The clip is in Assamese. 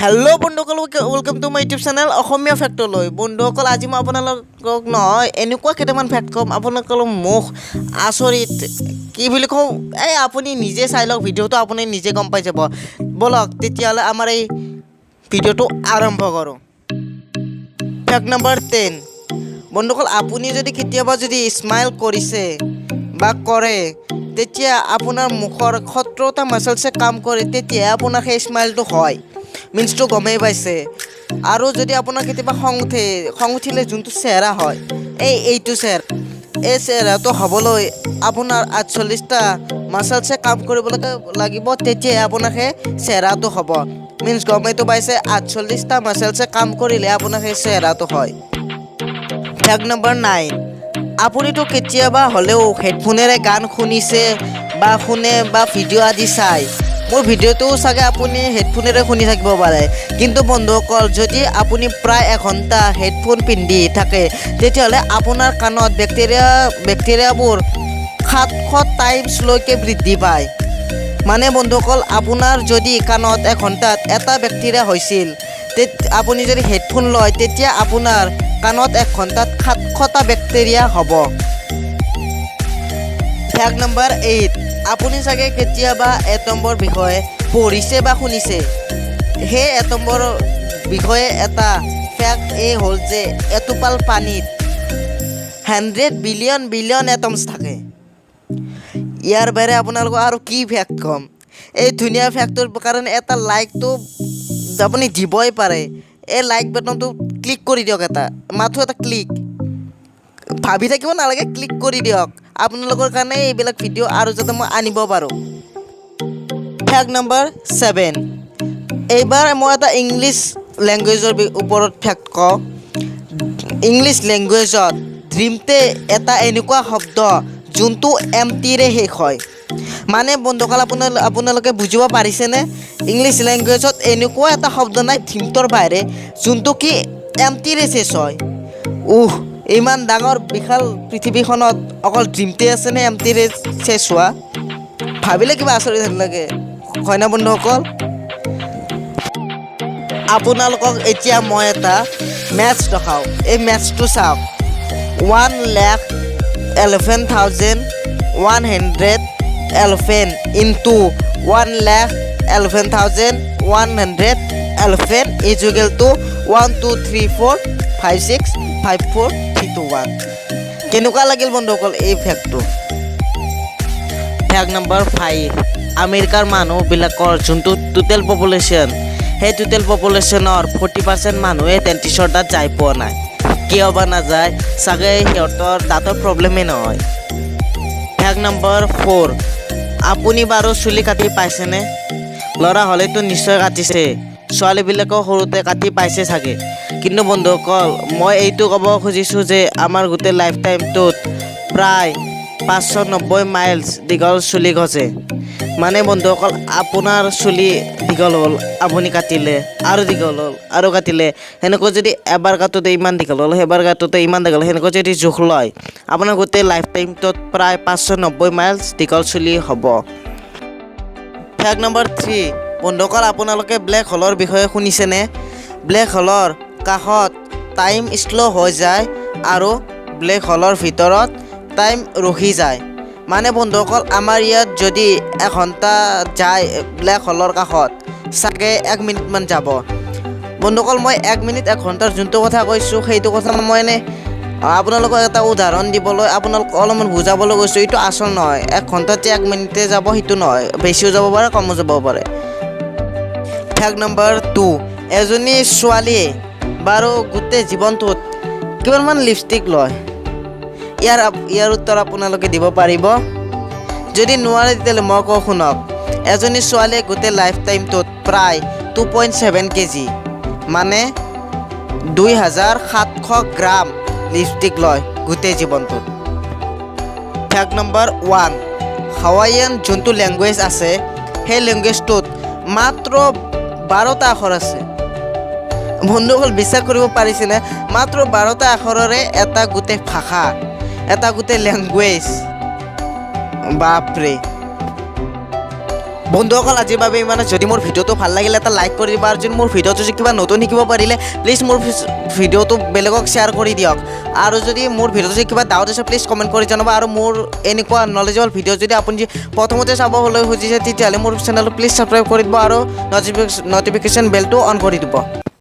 হেল্ল' বন্ধুসকল, welcome to my YouTube channel Asomiya ফেক্টলৈ। বন্ধুসকল, আজি মই আপোনালোকক নহয় এনেকুৱা কেইটামান ফেক্ট ক'ম আপোনালোকৰ মুখ আচৰিত কি বুলি কওঁ, আপুনি নিজে চাই লওক ভিডিঅ'টো, আপুনি নিজে গম পাই যাব। ব'লক তেতিয়াহ'লে আমাৰ এই ভিডিঅ'টো আৰম্ভ কৰোঁ। Fact number 10। বন্ধুসকল, আপুনি যদি কেতিয়াবা স্মাইল কৰিছে বা কৰে, তেতিয়া আপোনাৰ মুখৰ 17টা মাচলছে কাম কৰে, তেতিয়াহে আপোনাৰ সেই স্মাইলটো হয়। মিন্সটো গমেই পাইছে। আৰু যদি আপোনাৰ কেতিয়াবা খং উঠিলে যোনটো চেহেৰা হয়, এইটো চেহেৰা, এই চেহেৰাটো হ'বলৈ আপোনাৰ 48টা মাচলছে কাম কৰিব লাগিব, তেতিয়াহে আপোনাৰ সেই চেহেৰাটো হ'ব। মিন্স গমেইতো পাইছে, 48টা মাচলছে কাম কৰিলে আপোনাৰ সেই চেহেৰাটো হয়। Fact number 9। আপুনিতো কেতিয়াবা হ'লেও হেডফোনেৰে গান শুনিছে বা শুনে বা ভিডিঅ' আদি চায়। মোৰ ভিডিঅ'টো চাগে আপুনি হেডফোনেৰে শুনি থাকিব পাৰে, কিন্তু বন্ধুসকল, যদি আপুনি প্ৰায় এঘণ্টা হেডফোন পিন্ধি থাকে, তেতিয়াহ'লে আপোনাৰ কাণত বেক্টেৰিয়াবোৰ 700 টাইমছলৈকে বৃদ্ধি পায়। মানে বন্ধুসকল, আপোনাৰ যদি কাণত এঘণ্টাত এটা বেক্টেৰিয়া হৈছিল, আপুনি যদি হেডফোন লয়, তেতিয়া আপোনাৰ কাণত 1 ঘণ্টাত 700টা বেক্টেৰিয়া হ'ব। Fact number 8। আপুনি চাগে কেতিয়াবা এটমৰ বিষয়ে পঢ়িছে বা শুনিছে। সেই এটমৰ বিষয়ে এটা ফেক্ট হ'ল যে এটোপাল পানীত 100 বিলিয়ন এটমছ থাকে। ইয়াৰ বাহিৰে আপোনালোকক আৰু কি ফেক্ট ক'ম। এই ধুনীয়া ফেক্টৰ কাৰণে এটা লাইকটো আপুনি দিবই পাৰে। এই লাইক বাটনটো ক্লিক কৰি দিয়ক, মাথো এটা ক্লিক, ভাবি থাকিব নালাগে, ক্লিক কৰি দিয়ক। আপোনালোকৰ কাৰণে এইবিলাক ভিডিঅ' আৰু যাতে মই আনিব পাৰোঁ। Fact number 7। এইবাৰ মই এটা ইংলিছ লেংগুৱেজৰ ওপৰত ফেক্ট কওঁ। ইংলিছ লেংগুৱেজত ড্ৰিমতে এটা এনেকুৱা শব্দ যোনটো এমটিৰে শেষ হয়। মানে বন্ধুসকল, আপোনালোকে বুজিব পাৰিছেনে? ইংলিছ লেংগুৱেজত এনেকুৱা এটা শব্দ নাই ড্ৰিমটোৰ বাহিৰে যোনটো কি এমটিৰে শেষ হয়। ইমান ডাঙৰ বিশাল পৃথিৱীখনত অকল ড্ৰিমতে আছেনে এমটিৰে শেষ হোৱা? ভাবিলে কিবা আচৰিত লাগে, হয়নে বন্ধুসকল? আপোনালোকক এতিয়া মই এটা মেথছ দেখাওঁ। এই মেথছটো চাওক। 1,11,111 ইনটু 1,11,111 ইজ ইকুৱেল টু 1 2 3 4 5 6 5 4 3 2 1। কেনেকুৱা লাগিল বন্ধুসকল এই ফেক্টটো? Fact number 5। আমেৰিকাৰ মানুহবিলাকৰ যোনটো টোটেল পপুলেশ্যন, সেই টোটেল পপুলেশ্যনৰ 40% মানুহে ডেণ্টিষ্টৰ তাত যাই পোৱা নাই। কিয় বা নাযায়? চাগে সিহঁতৰ দাঁতৰ প্ৰব্লেমেই নহয়। Fact number 4। আপুনি বাৰু চুলি কাটি পাইছেনে? ল'ৰা হ'লেতো নিশ্চয় কাটিছে, ছোৱালীবিলাকেও সৰুতে কাটি পাইছে চাগে। কিন্তু বন্ধুসকল, মই এইটো ক'ব খুজিছোঁ যে আমাৰ গোটেই লাইফ টাইমটোত প্ৰায় 590 মাইলছ দীঘল চুলি গজে। মানে বন্ধুসকল, আপোনাৰ চুলি দীঘল হ'ল, আপুনি কাটিলে, আৰু দীঘল হ'ল, আৰু কাটিলে, সেনেকৈ যদি এবাৰ কাটোতে ইমান দীঘল হ'ল, সেইবাৰ কাটোতে ইমান দীঘল, সেনেকৈ যদি জোখ লয়, আপোনাৰ গোটেই লাইফ টাইমটোত প্ৰায় 590 মাইলছ দীঘল চুলি হ'ব। Fact number 3। বন্ধুসকল, আপোনালোকে ব্লেক হ'লৰ বিষয়ে শুনিছেনে? ব্লেক হ'লৰ কাষত টাইম শ্ল' হৈ যায় আৰু ব্লেক হ'লৰ ভিতৰত টাইম ৰখি যায়। মানে বন্ধুসকল, আমাৰ ইয়াত যদি এঘণ্টা যায় ব্লেক হ'লৰ কাষত, চাগে 1 মিনিটমান যাব। বন্ধুসকল, মই 1 মিনিট 1 ঘণ্টাৰ যোনটো কথা কৈছোঁ, সেইটো কথা মই আপোনালোকক এটা উদাহৰণ দিবলৈ, আপোনালোকক অলপমান বুজাবলৈ কৈছোঁ। এইটো আচল নহয়। 1 ঘণ্টাতে 1 মিনিটে যাব, সেইটো নহয়, বেছিও যাব পাৰে, কমো যাব পাৰে। Fact number 2। এজনী ছোৱালীয়ে বাৰু গোটেই জীৱনটোত কিমানমান লিপষ্টিক লয়? ইয়াৰ উত্তৰ আপোনালোকে দিব পাৰিব? যদি নোৱাৰে তেতিয়াহ'লে মই কওঁ শুনক। এজনী ছোৱালীয়ে গোটেই লাইফ টাইমটোত প্ৰায় 2.7 কেজি, মানে 2700 গ্ৰাম লিপষ্টিক লয় গোটেই জীৱনটোত। Fact number 1। হাৱাইয়ান যোনটো লেংগুৱেজ আছে, সেই লেংগুৱেজটোত মাত্ৰ 12টা আখৰ আছে। বন্ধুসকল, বিশ্বাস কৰিব পাৰিছেনে? মাত্ৰ 12টা আখৰৰে এটা গোটেই ভাষা, এটা গোটেই লেংগুৱেজ। বাপৰে। বন্ধুসকল আজিৰ বাবে ইমানে। যদি মোৰ ভিডিঅ'টো ভাল লাগিলে এটা লাইক কৰি দিবা, আৰু যদি মোৰ ভিডিঅ'টো যদি কিবা নতুন শিকিব পাৰিলে প্লিজ মোৰ ভিডিঅ'টো বেলেগক শ্বেয়াৰ কৰি দিয়ক। আৰু যদি মোৰ ভিডিঅ'টো যদি কিবা ডাউট আছে প্লিজ কমেণ্ট কৰি জনাবা। আৰু মোৰ এনেকুৱা নলেজেবল ভিডিঅ' যদি আপুনি প্ৰথমতে চাবলৈ খুজিছে তেতিয়াহ'লে মোৰ চেনেলটো প্লিজ ছাবস্ক্ৰাইব কৰি দিব আৰু নটিফিকেশ্যন বেলটো অন কৰি দিব।